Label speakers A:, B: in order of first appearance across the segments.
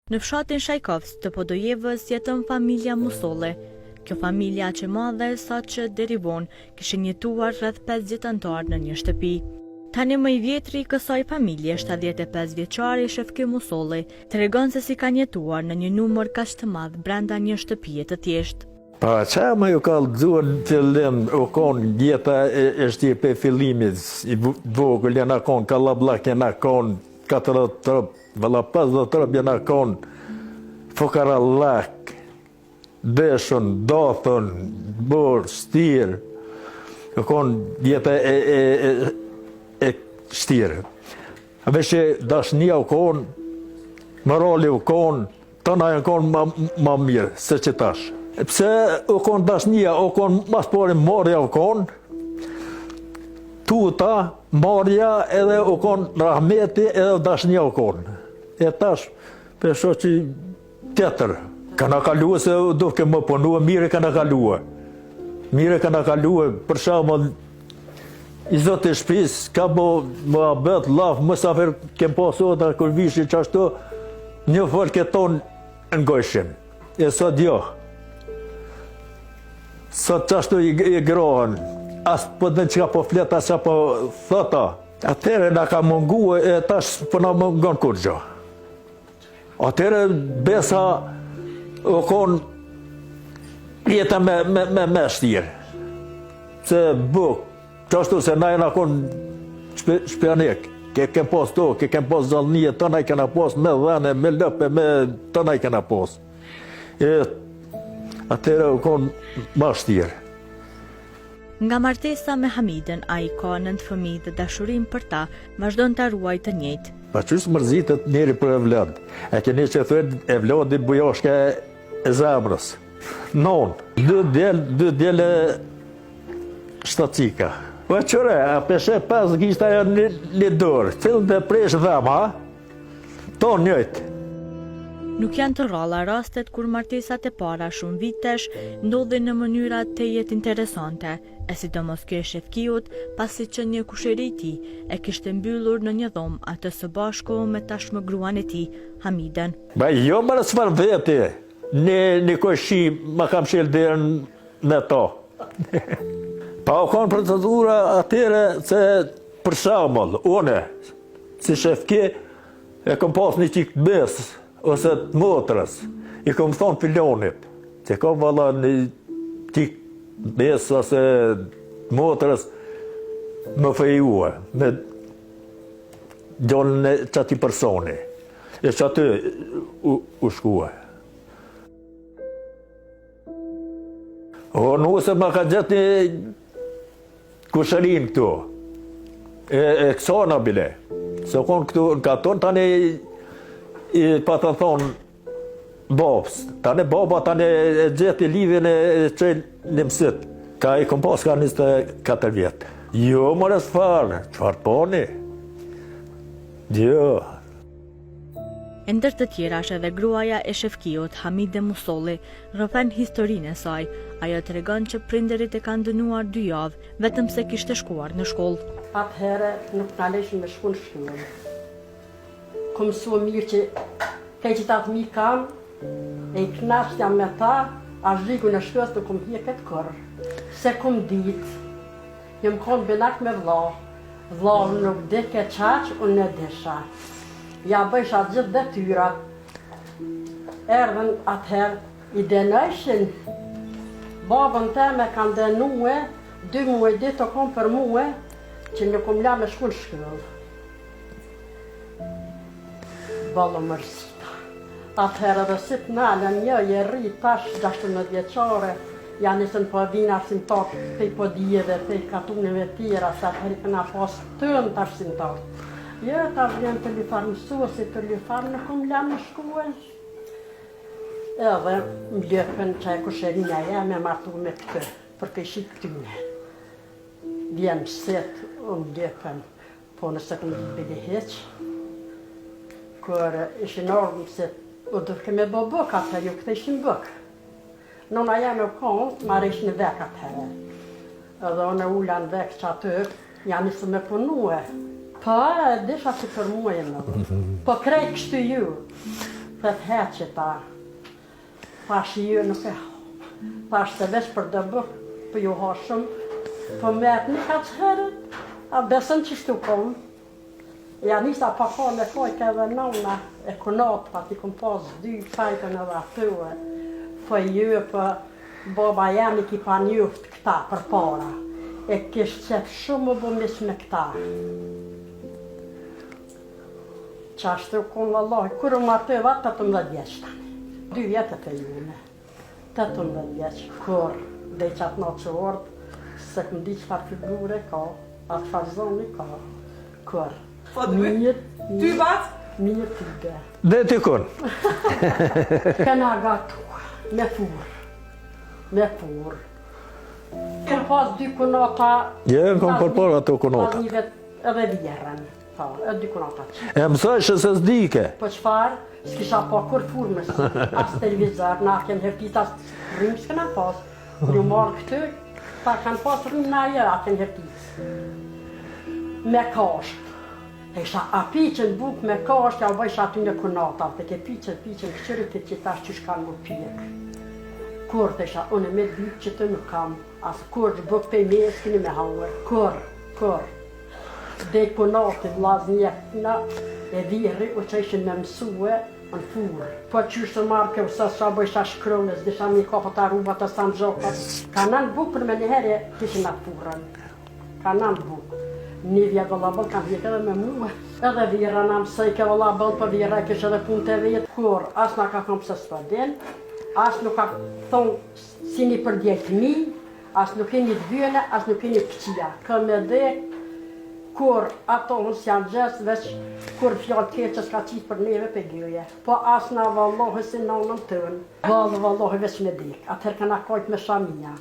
A: Në fshatin Shajkovs të Podojevës jeton familja Musolle. Kjo familja që madhe sa që deri vonë kishin jetuar rreth 50 anëtar në një shtëpi. Tani më i vjetri i kësaj familje, 75 vjeçari Shefki Musolli, tregon se si kanë jetuar në një numër kaq të madh brenda një shtëpie të thjeshtë.
B: Pa qa më ju ka lëzuar në fillim, u konë jeta e shtjepe fillimit, i vogël jena konë, kalablak jena konë, 40 trëp, vëlla 50 trëp jena konë, fokarallak, deshën, dothën, borë, stirë, u konë jeta e shtirë. Veshe dashnia u konë, morali u konë, tëna e konë ma mirë, se që tash. Pse u konë dashnia, u konë mas pari marja u konë, tuta, marja edhe u konë rahmeti edhe dashnia u konë. E tash, pesho që tjetër, kana kaluë se duke më punua, mire kana kaluë. Mire kana kaluë, për shembull, i zotë e shpis, ka bo më abet, laf, mësafer kem pasoda, kër vishi qashtu, një folke ton në gojshin. E sot jo. Sot qashtu i grohen, as po dhe që ka po flet, as që po thota. Atere nga ka mungu e tash po nga mungon kur gjo. Atere besa u konë jeta me shtirë. Se buk, qashtu se na e nga konë shpjanik. Kem pos to, kem pos zalnije, të na i kena pos me dhene, me lëpe, me të na i kena pos. Atere u konë ma shtirë.
A: Nga martesa me Hamidën, a i ka 9 fëmijë dhe dashurim për ta, vazhdon të ruaj të njëjtë.
B: Pa qësë mërzitët njeri për Evlad. E keni që thërë Evladi bujoshke e zemrës. Non, 2 djele shtacika. Pa qëre, a peshe 5 gishta e një dorë. Cilën dhe presh dhema, ton njëjtë.
A: Nuk janë të rralla rastet kur martesat e para shumë vitesh ndodhin në mënyra të jetë interesante, e sidomos kjo e Shefkiut, pasi që një kusheri i tij e kishte mbyllur në një dhomë atë së bashku me tashmë gruan e tij, Hamidën.
B: Ba jo më rësfar veti, një koshi ma kam shel derën me to. Pa u konë procedura atyre se për shembull, une, si Shefki, e kom pas një qikë besë, ose të motrës, i kom thonë filonit, që kom valla një qikë besë ose të motrës më fejua, me gjonën e qati personi. E që aty u shkua. O nuse ma ka gjetë një kusherin këtu, e kësona bile, se konë këtu në katon, tani pa të thonë babës, tani baba tani e gjeti lidhjen e qenë një mësit. Ka i kom pas ka 24 vjetë. Jo, më rësë farë, qëfar poni? Jo.
A: E ndër të tjera është edhe gruaja e Shefkiut, Hamide Musolli, rrëfen historinë e saj. Ajo tregon që prindërit e kanë dënuar 2 javë, vetëm se kishte shkuar në shkollë.
C: Atëherë nuk na lejshën me shku në shkollë. Kom su mirë që kaj që ta fëmi kam, e i knasht jam me ta, a zhigu në shkës të kom hje këtë kërë. Se kom ditë, jem konë benak me vla. Vla nuk dhe ke qaqë, unë në desha. Ja bëjsha gjithë dhe tyra. Erdhen atëherë i denëshin. Babën te me kanë denue, 2 muaj ditë të kom për muaj, që në kom la me shku në shkollë. Ballo mërsita. Atëherë dhe si të nalën një e rri tash 16 vjeqare, janë nisën po vinë arsin takë, pej po dije dhe pej katuneve tjera, se atëherë këna pas tënë tash sin takë. Jo, tash vjen të lifarë mësuesi, të lifarë në kom la në shkuën. Edhe më lëpën që e kusherinja e me martu me këtë, për këshit këtyne. Vjen mëset, më lëpën, po nëse këmë bëdi heqë. Kër ishin orëm se u duke me bo bëk atëherë, ju këtë ishin bëk. Nona jam e konë, marrë ishin vek atëherë. Edhe unë ulla në vek që atë, janë nisë me punue. Po, e disha si për muaj në. Po krej kështu ju. Thët heqe ta. Pash ju nuk e pash të vesh për dëbë, për ju hashëm, për mërë një ka që herët, a besën që shtu kom. Ja nisa pa ka me kojke edhe nona e konat, pa ti kom pas 2 fajtën edhe atyre, për ju, për baba jemi ki pa njuft këta për para. E kishë qep shumë më bëmis me këta. Qashtu konë Allah, kërë më atë vatë 18 vjeç tani. 2 vjetët e june. 18 vjeç, kur dhe qatë në që ordë, se këmë di qëfar figure ka, atë farzoni ka, kur.
D: Ty bat?
C: Mirë tybe.
B: Dhe ty kun?
C: Këna gatu, me fur. Me fur. Këm pas 2 kunata...
B: Kom përpër ato kunata.
C: Pas një vetë edhe vjerën. Edhe 2 kunata që.
B: E mësoj që se s'dike.
C: Po qëfar, s'kisha pa kur furmës. As televizor, na kënë hertit, as rrimë s'këna pas. Një marë këtë, ta kanë pas rrimë na jë, a kënë hertit. Me kasht. E isha a piqën buk me kasht, ja bëjsh aty në kunata. Të ke piqën, këshërit e që tash që shkanë më pjek. Kur të isha, unë me dytë që të nuk kam. As kur që buk për me s'kini me hangër. Kur. Dhe kunati vlaznjekna e viri u që ishin me mësue në furë. Po qyshtë marrë kjo se sa bëjsha shkronës, disha mi kapë të rubat të sanë gjokat. Ka nënë buk për me njëherë kishin atë furën. Ka nënë buk. Një vjetë vëlla bëllë kam vjetë edhe me muë. Edhe vira në mësej ke vëlla bëllë për vira kishë edhe punë të vetë. Kur as në ka kom se s'pa den, as nuk ka thonë si një përdjejtë mi, as nuk e një të vyene, as nuk e një këqia. Këm edhe kur ato nësë janë gjesë, veç kur fjallë të që s'ka qitë për neve për gjëje. Po as në vallohi si në nëmë tënë. Vallohi veç me dek, atëherë këna kojtë me shamia.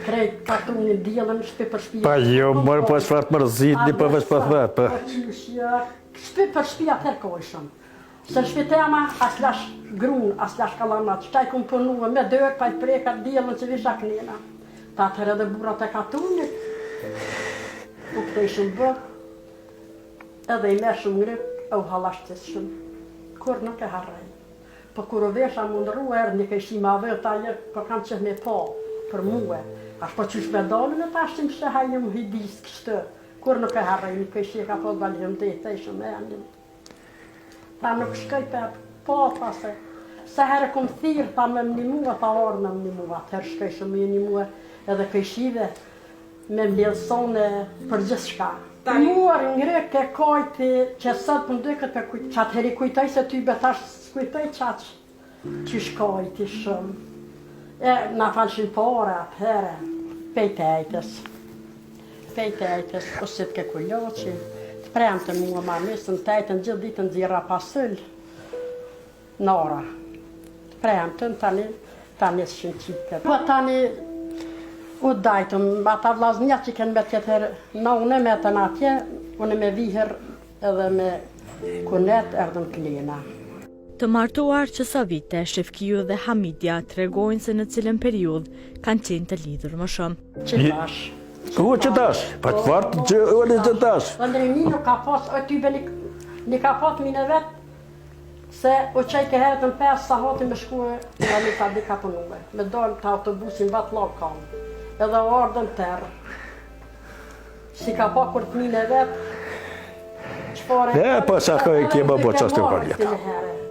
C: Krejt kartunin djelën shpi për shpia.
B: Pa jo, mërë po është fatë mërzit, një për veç për fatë.
C: Po qyshja, shpi për shpia atëherë kojshëm. Se në shpitema, as lash grunë, as lash kalamat, qëtaj kumë punuë me dërë, pa i prekat djelën që visha knena. Ta atëherë edhe burat e kartunit. U këtë ishëm bë, edhe i me shumë ngryp, u halashtis shumë. Kur nuk e harrej. Po kur u vesha mundru erë, një këshim a vërë ta jërë, për kam qëh me pa, për muë. Ashtë po qysh me dalën e ta ashtim shte hajëm hidis kështë. Kur nuk e harrej, një këshim ka po dalëm dhe të ishëm e andim. Ta nuk shkoj për po pase. Se herë kom thirë, ta me më një muë, ta orë me më një muë. Atëherë shkoj shumë një muë edhe këshive. Me mbjellësone për gjithë shka. Muar ngrek e kojti që sot për ndëkët për kujtë. Qatë heri kujtoj se ty betash s'kujtoj qaqë. Që shkojti shumë. E na falshin pore atëhere. Pejtejtës. O si të ke kulloqi. Të premë të mua ma misën tejtën gjithë ditën zira pasëll. Nora. Të premë të në tani s'shin qitë. Po tani u dajtëm, ata vlaznja që kënë me tjetër, na unë me të natje, unë me vihër edhe me kunet erdhën klina.
A: Të martuar që sa vite, Shefkiu dhe Hamidja tregojnë se në cilën periud kanë qenë të lidhur më shumë.
C: Qëtash.
B: Qëtash? Pa të fartë që unë qëtash.
C: Ndërmi nuk ka pas, o tybe një ka pas mine vetë, se u qaj ke herët në 5 sa hati me shkue, nga një ta di ka punume. Me dojnë të autobusin batë lagë kam. Edhe ardën tërë. Si ka pa kur të mine vetë, qëfare...
B: Po sa ka e kje më bo qastë të kërgjeta.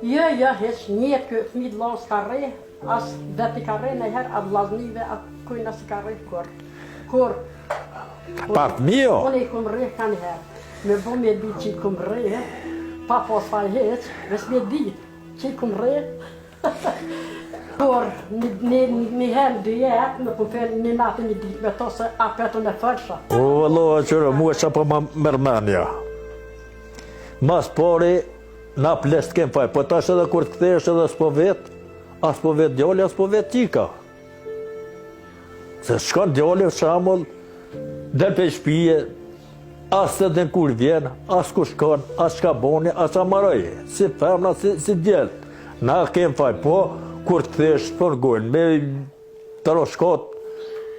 C: Jo, heq, njëtë kë fmit lasë ka re, as veti ka re në herë, atë laznive, atë kujna si ka re kur.
B: Partë mio?
C: Unë i kumë re ka një herë. Me bo me ditë që i kumë re, pa pos faj heq, ves me ditë që i kumë re. Por një herë dy jetë, në kumë fejnë një natë një ditë me to se apetën e fërsha.
B: O, Allah, qërë, mua që po më mërmenja. Mas pari, na plesht kemë faj, po tash edhe kur të këthesh edhe s'po vetë, as po vetë djali, as po vetë qika. Se shkon djali, shamull, dhe pe shpije, as të dhe kur vjen, as ku shkon, as shka boni, as amaroje, si femna, si djelë. Na kemë faj, po, kur të thesh për gojnë, me të roshkot,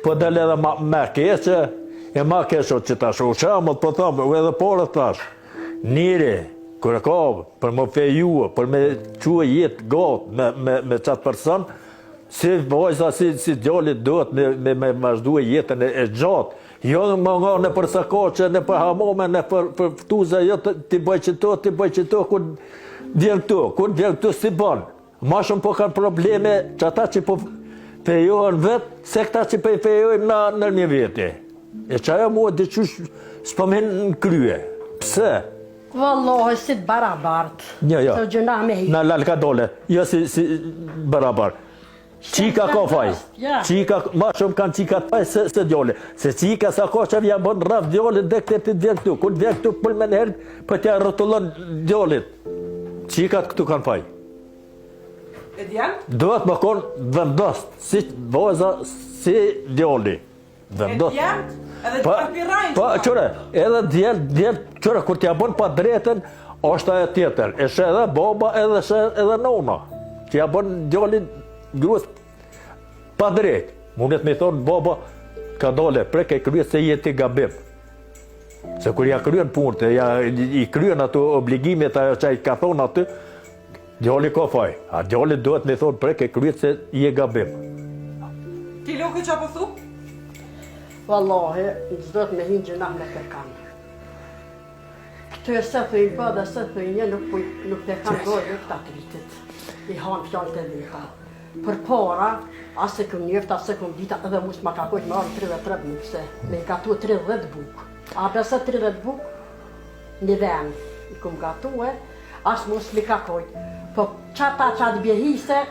B: po dhe edhe me keqe, e ma keqe që tash, u shamull, po thamë, u edhe porë tash, njëri, Kur e ka për më fejua, për me qua jetë gatë me qatë person, si vajza, si djallit duhet me vazhdue jetën e gjatë. Jo më nga në për sakache, në për hamame, në për ftuza, jo ti bëj qëto, kur vjen këtu si banë. Ma shumë po kanë probleme që ata që po fejohen vetë, se këta që po fejojnë në një vete. E që ajo mua diqysh s'pëmen në krye. Pse?
C: Wallahi si të barabart.
B: Jo.
C: Të gjëna me hi.
B: Në lalka dole, jo si barabar. Qika ka faj. Qika, ma shumë kanë qika të faj se djole. Se qika sa ka që vja bon raf djole dhe këtë të vjen këtu. Kur vjen këtu për me nërë, për t'ja rëtullon djolit. Qikat këtu kanë faj.
D: E djallë?
B: Duhet më konë vendost, si vajza, si djoli.
D: E djallë? Edhe djallë pirajnë?
B: Pa, qëre, edhe djallë, qëre, kur t'ja bon pa drejten, është ajo tjetër. E shë edhe baba, edhe nona. T'ja bon djallin gruas pa drejt. Mundet me thonë, baba, ka dole, prek e kryet se jeti gabim. Se kur ja kryen punët, i kryen ato obligimet, ajo që i ka thonë aty, djalli ka faj. A djalli duhet me thonë, prek e kryet se je gabim.
D: Ti loke që apo thu?
C: Wallahi, s'dojt me hinë gjëna me kërkanë. Këtu e se thëjnë për dhe se thëjnë nuk të kanë dojnë këta të rritit. I hanë fjallë të dhita. Për para, asë këm njëftë, asë këm dita, edhe musë ma ka kojtë me arë 33 bukë, se me i gatu 30 bukë. A besa 30 bukë, një vend i këm gatu asë musë mi ka kojtë. Po qatë bjehise,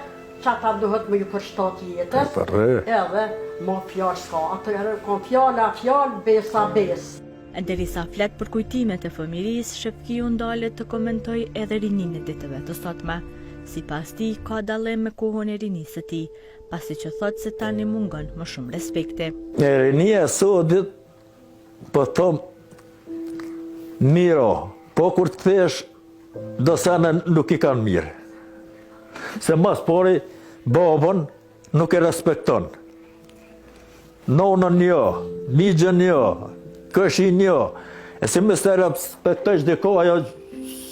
C: qatë duhet me ju përshtat jetës, edhe ma fjallë s'ka. Atërë kom fjallë, besa besë.
A: Derisa flet për kujtimet e fëmirisë, Shefkiu ndalet të komentoj edhe rinin e ditëve të sotme. Sipas tij, ka dallim me kohën e rinisë së tij, pasi që thot se tani mungon më shumë respekti.
B: E rinia e sotit, po thom, miro, po kur të thesh, do sana nuk i kanë mirë. Se mas pori, babën nuk e respekton. Nonën jo, migjën jo, këshin jo. E si mësë të respektojsh dhe ko, ajo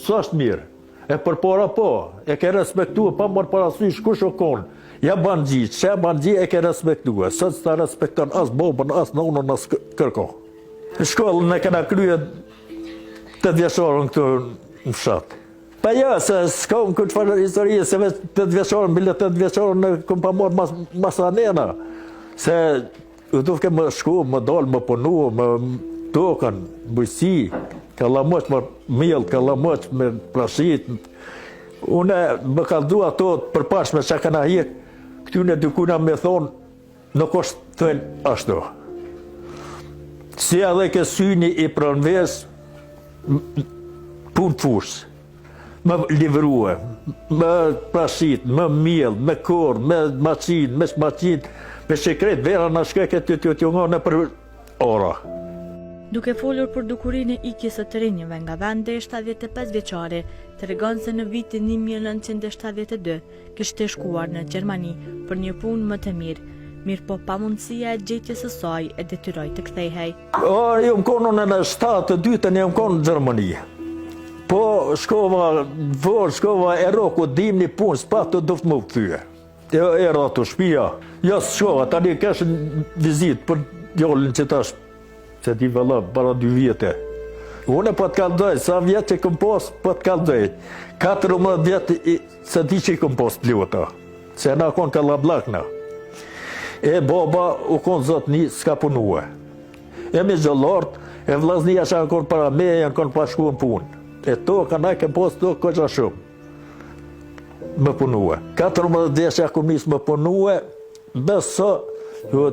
B: së është mirë. E për para po, e ke respektua, pa mërë parasysh kush o konë. Ja banë gjitë, që banë gjitë e ke respektua. Sot s'ta respekton as babën, as nonën, as kërko. Në shkollën e kena krye 8 vjeçorën këtu në fshatë. Pa ja, se s'kam këtë farë historie, se veç 8 vjeçorën, bile 8 vjeçorën e këm pa morë masanena. Se u dufke më shku, më dalë, më punu, më tokën, bujësi, kallamoq më mjellë, kallamoq me prashit. Une më kaldu ato përpashme që kanë ahir, këtyne dykuna me thonë, nuk është thënë ashtu. Si edhe ke syni i pranves, punë fush, më livrua, më prashit, më mjellë, me korë, me maqin, me shekret, vera në shkeket të nga në për ora.
A: Duke folur për dukurinë e ikjes së të rinjëve nga vendi 75 vjeçari, tregon se në vitin 1972 kishte shkuar në Gjermani për një punë më të mirë po pa mundësia e gjetjes së saj e detyroi të kthehej.
B: Jo më konë në 72-ën jam konë në Gjermani. Po shkova e roku, dim një punë, s'pa të doftë më këthyre. Era të shpia. Jo s'shkova, tani kesh vizit për djallin që tash se ti vëllë, para 2 vjetë. Unë po të kaldoj, sa vjetë që këm posë, po të kaldoj. 14 vjetë, se ti që i këm posë pljuta. Se na konë kallablakna. E baba u konë zotë një, s'ka punue. E me gjëllart, e vlaznia që anë konë para me, janë konë pashku në punë. E to, ka na kem posë to, këgja shumë. Më punue. 14 vjetë që akum nisë më punue, beso,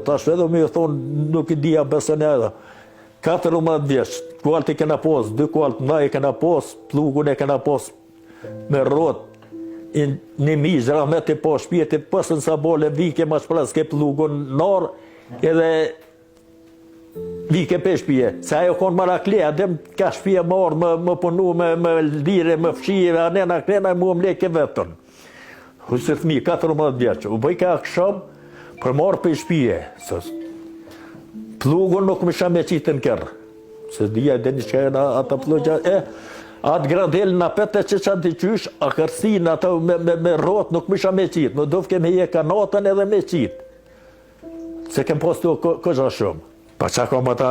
B: tash edhe me ju thonë, nuk i dija besën edhe. 14 vjeç, kualt i kena pos, 2 kualt na i kena pos, plugun e kena pos me rot, një mizë, rahmet i po shpjeti, pësën sa bole, vike ma shpras ke plugun nar, edhe vike pe shpje. Se ajo konë marakle, adem ka shpje marë, më punu, më lire, më fshije, anena, knena, mu më leke vetën. Husë thmi, 14 vjeç, u bëj ka aksham, për marë pe shpje, plugun nuk më shame qitë në kërë, se dhja dhe një që e në ata plugja, Atë gradel në pete që qanë të qysh, a kërsin ato me rot nuk misha me qitë, më duf kemi je kanatën edhe me qitë. Se kem postu këgja shumë. Pa qa kom ata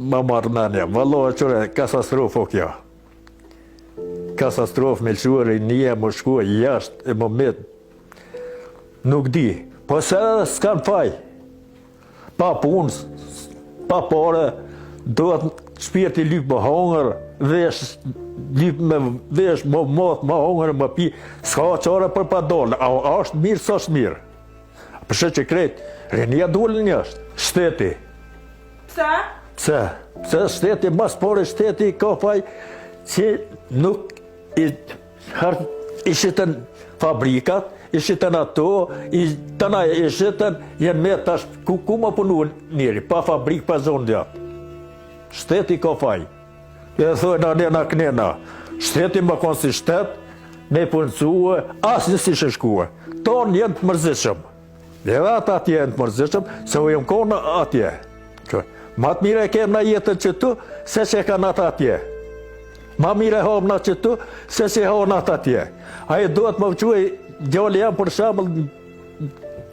B: ma marrë menja, vëllohet qëre, katastrofë o kja. Katastrofë me lëshuar e një më shkua jashtë e më mitë. Nuk di, po se s'kan faj. Pa punë, pa pare, dohet shpirti lypë më hongër, vesh, lypë me vesh, më moth, më hongër, më pi, s'ka qare për pa dollë, a është mirë, s'është mirë. Përshë që kretë, rinia dollë njështë, shteti.
D: Pse?
B: Pse shteti, mas pore shteti ka faj që nuk i shiten fabrikat, i shiten ato, tëna i shiten, jenë me tash, ku më punu njëri, pa fabrik, pa zonë djatë. Shteti ka faj. E thojnë anena knena, shteti më konë si shtet, me punësue, asë si shëshkue. Tonë jenë të mërzishëm. Edhe ata atje jenë të mërzishëm, se u jemë konë atje. Ma të mire kemë në jetën që tu, se që kanë ata atje. Ma mire hapë në që tu, se që hanë ata atje. A i duhet më vëquaj, djali jam për shamëll,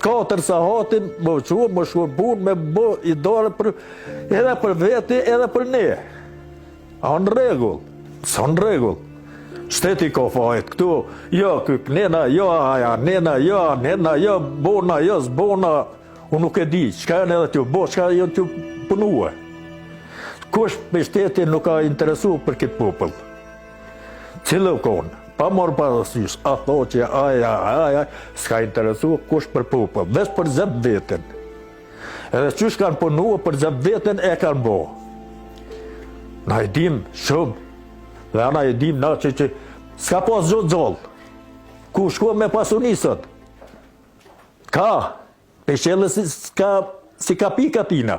B: 4 sahatin, më vëquaj, më shkuar punë, me më i dore edhe për veti, edhe për ne. A në regull, së në regull. Shteti ka fajt këtu, jo, nena, jo, aja, nena, jo, bona, jo, zbona. Unë nuk e di, qka janë edhe t'ju bo, qka janë t'ju punue. Kush me shteti nuk ka interesu për këtë popull. Cilë konë, pa morë parasysh, a tho që aja, s'ka interesu kush për popull, vesh për zep vetën. Edhe qysh kanë punue për zep vetën e kanë bo. Na i dim shumë, dhe na i dim na që s'ka pas gjotë gjallë. Ku shkua me pasunisët? Ka, pe qëllë si ka pika tina.